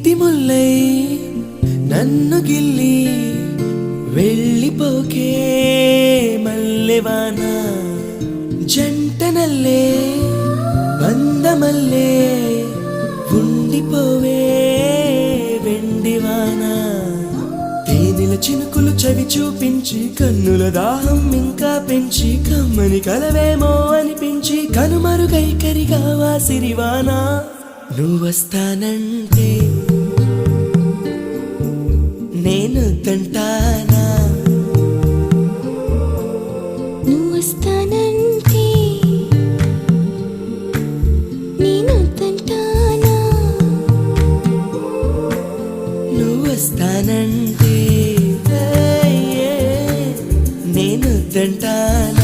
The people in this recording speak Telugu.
నీటి ముల్లై నన్ను గిల్లి వెళ్ళిపోకే మల్లెవాన జంటనల్లే బంధమల్లే ఉండిపోవే వెండివాన తేనెల చినుకులు చవి చూపించి కన్నుల దాహం ఇంకా పెంచి కమ్మని కలవేమో అనిపించి కనుమరుగై కరిగావా సిరివానా నువ్వొస్తానంటే నేను తంటానా నువ్వొస్తానంటే నేను తంటానా నువ్వొస్తానంటే నేను తంటానా